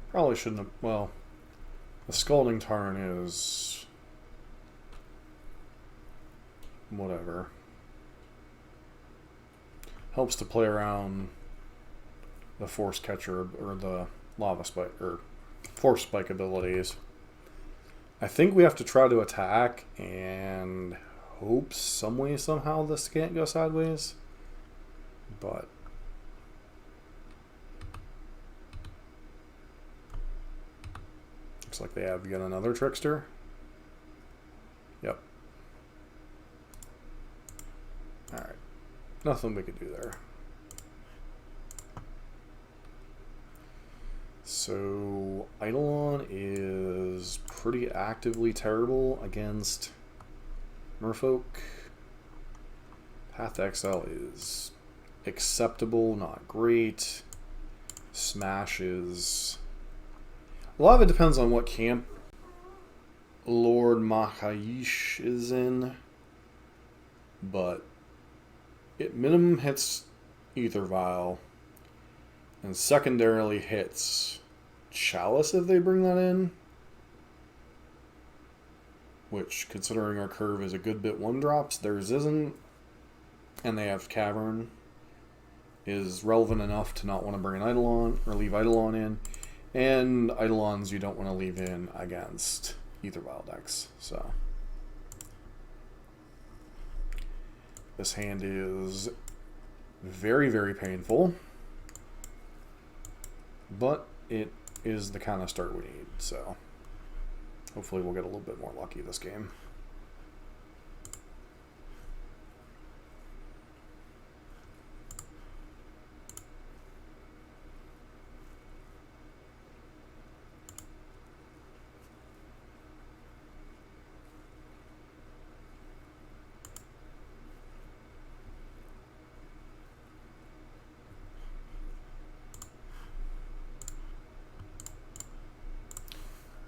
Probably shouldn't have. Well, the Scalding Tarn is whatever. Helps to play around the Force Catcher or the Lava Spike or Force Spike abilities. I think we have to try to attack and hope some way somehow this can't go sideways. But looks like they have yet another Trickster. Yep. Alright. Nothing we could do there. So Eidolon is pretty actively terrible against Merfolk. Path XL is acceptable, not great. Smash is... A lot of it depends on what camp Lord Mahaish is in, but it minimum hits Ether Vial and secondarily hits Chalice if they bring that in, which, considering our curve is a good bit 1-drops, theirs isn't, and they have Cavern, is relevant enough to not want to bring an Eidolon or leave Eidolon in. And Eidolons you don't want to leave in against Ether Vial decks. So this hand is very, very painful, but it is the kind of start we need. So hopefully we'll get a little bit more lucky this game.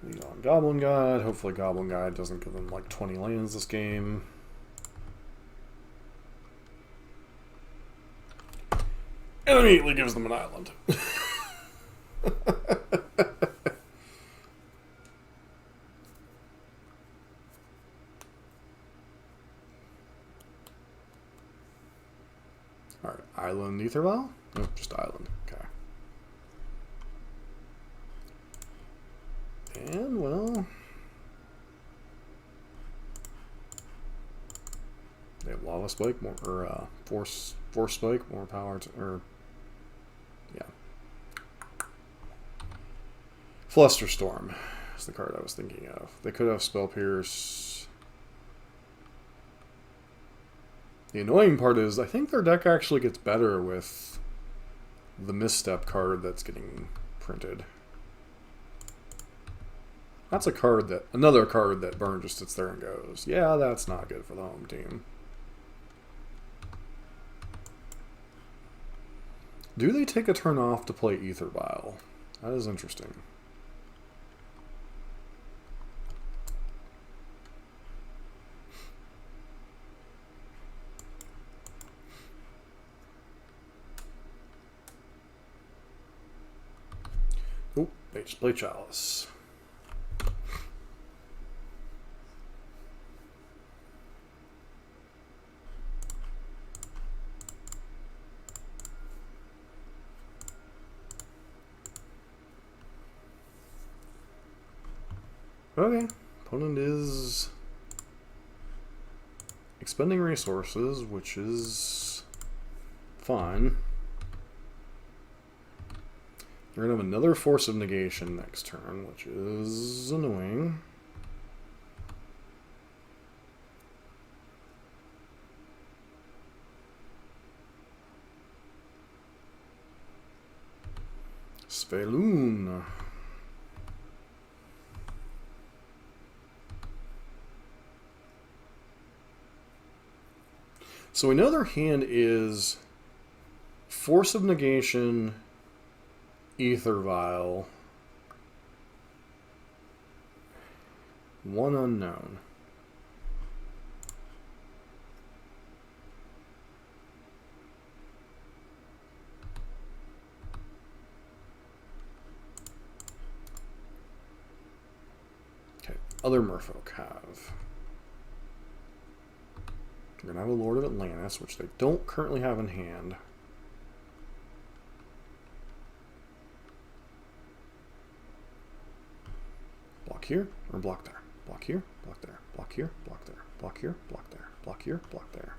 Lead on Goblin Guide. Hopefully Goblin Guide doesn't give them like 20 lands this game. and immediately gives them an island. Alright, island Ether Vial? No, just island. Okay. And, well... they have Lava Spike, more, or Force Spike, more power to, or... yeah. Flusterstorm is the card I was thinking of. They could have Spell Pierce. The annoying part is, I think their deck actually gets better with the Misstep card that's getting printed. That's a card that, another card that Burn just sits there and goes, yeah, that's not good for the home team. Do they take a turn off to play Ether Vial? That is interesting. Oh, they just play Chalice. Okay, opponent is expending resources, which is fine. We're going to have another Force of Negation next turn, which is annoying. Svelun. So we know their hand is Force of Negation, Ether Vial, one unknown. Okay, other Merfolk have. We're going to have a Lord of Atlantis, which they don't currently have in hand. Block here, or block there. Block here, block there. Block here, block there. Block here, block there. Block here, block there.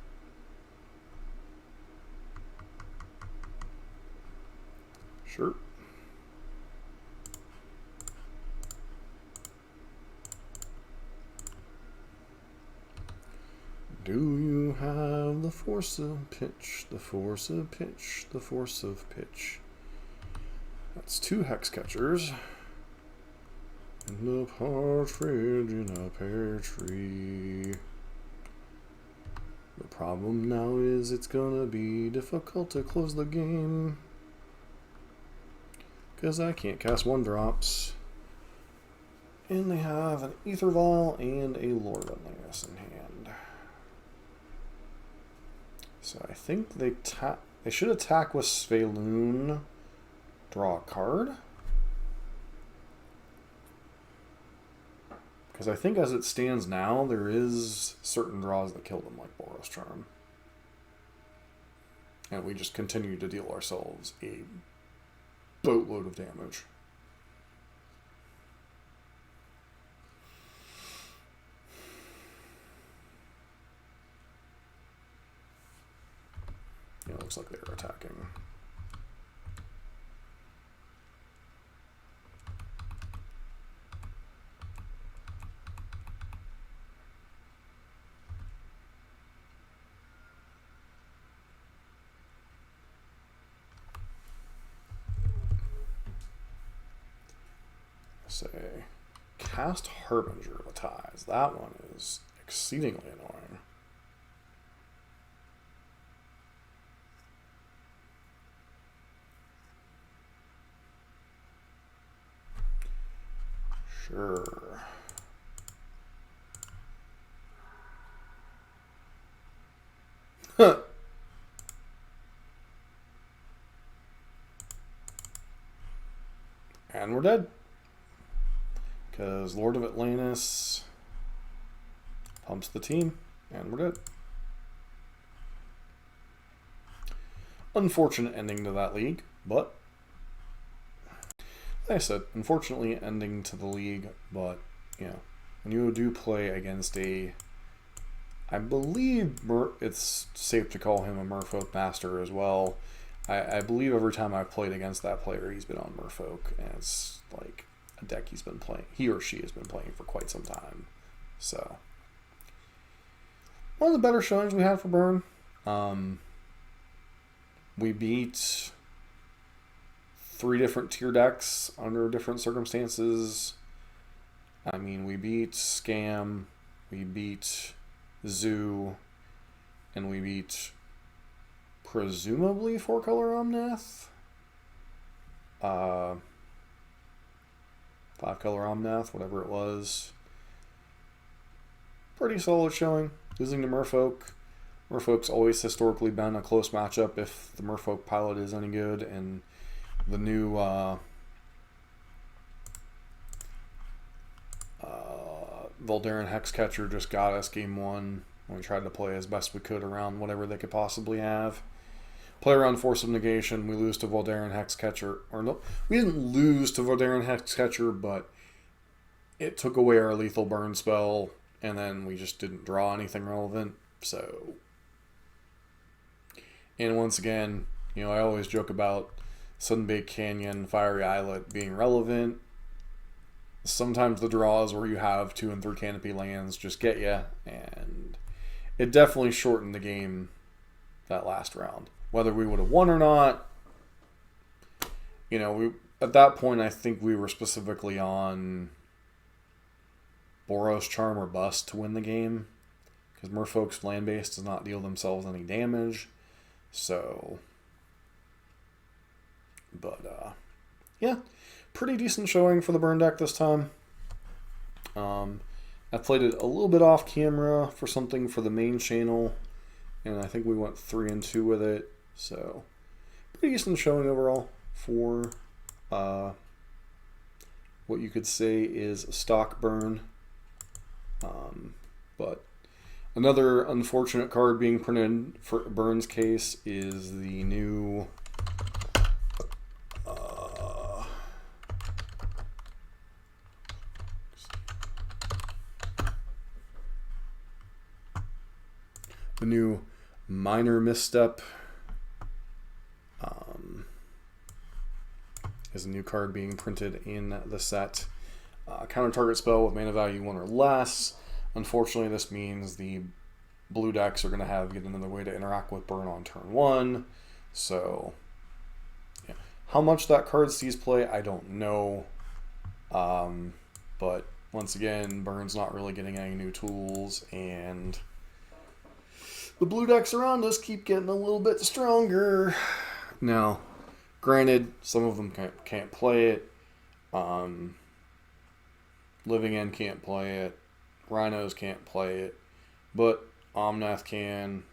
Sure. Do you have the force of pitch, the force of pitch, the force of pitch? That's 2 Hex Catchers. And a partridge in a pear tree. The problem now is it's gonna be difficult to close the game. Because I can't cast 1-drops. And they have an Ether Vial and a Lord of Atlantis in hand. So I think they should attack with Svelun, draw a card. Because I think as it stands now, there is certain draws that kill them, like Boros Charm. And we just continue to deal ourselves a boatload of damage. Yeah, it looks like they're attacking. Say, cast Harbinger of the Ties. That one is exceedingly annoying. Sure. And we're dead. Because Lord of Atlantis pumps the team, and we're dead. Unfortunate ending to that league, but like I said, unfortunately ending to the league, but you know, when you do play against a, I believe it's safe to call him a Merfolk master as well. I believe every time I've played against that player, he's been on Merfolk, and it's like a deck he's been playing, he or she has been playing for quite some time. So one of the better showings we had for Burn. We beat 3 different tier decks under different circumstances. I mean, we beat Scam, we beat Zoo, and we beat presumably 4-color Omnath. 5-color Omnath, whatever it was. Pretty solid showing. Losing to Merfolk. Merfolk's always historically been a close matchup if the Merfolk pilot is any good, and the new Voldaren Hexcatcher just got us game 1 when we tried to play as best we could around whatever they could possibly have. Play around Force of Negation, we lose to Voldaren Hexcatcher, or no, we didn't lose to Voldaren Hexcatcher, but it took away our lethal burn spell, and then we just didn't draw anything relevant, so... And once again, you know, I always joke about Sunbaked Canyon, Fiery Islet being relevant. Sometimes the draws where you have 2 and 3 canopy lands just get you, and it definitely shortened the game that last round. Whether we would have won or not, you know, at that point I think we were specifically on Boros Charm or Bust to win the game, because Merfolk's land base does not deal themselves any damage. So, but yeah, pretty decent showing for the Burn deck this time. I played it a little bit off camera for something for the main channel, and I think we went 3-2 with it. So, pretty decent showing overall for what you could say is stock Burn. But another unfortunate card being printed for Burn's case is the new Minor Misstep. Is a new card being printed in the set. Counter target spell with mana value 1 or less. Unfortunately, this means the blue decks are going to have to get another way to interact with Burn on turn 1. So, yeah. How much that card sees play, I don't know. But once again, Burn's not really getting any new tools, and the blue decks around us keep getting a little bit stronger. Now, granted, some of them can't play it. Living End can't play it. Rhinos can't play it. But Omnath can.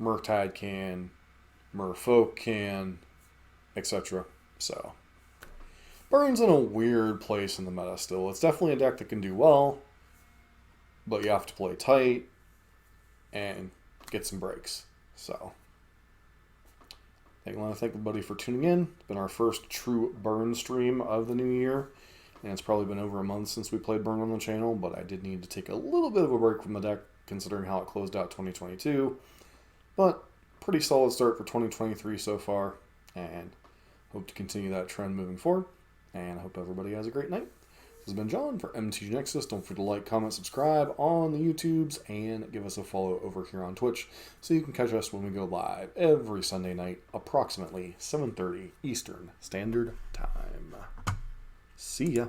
Murktide can. Merfolk can. Etc. So, Burn's in a weird place in the meta still. It's definitely a deck that can do well, but you have to play tight and get some breaks. So, I want to thank everybody for tuning in. It's been our first true Burn stream of the new year, and it's probably been over a month since we played Burn on the channel, but I did need to take a little bit of a break from the deck considering how it closed out 2022. But pretty solid start for 2023 so far, and hope to continue that trend moving forward. And I hope everybody has a great night. This has been John for MTG Nexus. Don't forget to like, comment, subscribe on the YouTubes, and give us a follow over here on Twitch so you can catch us when we go live every Sunday night, approximately 7:30 Eastern Standard Time. See ya.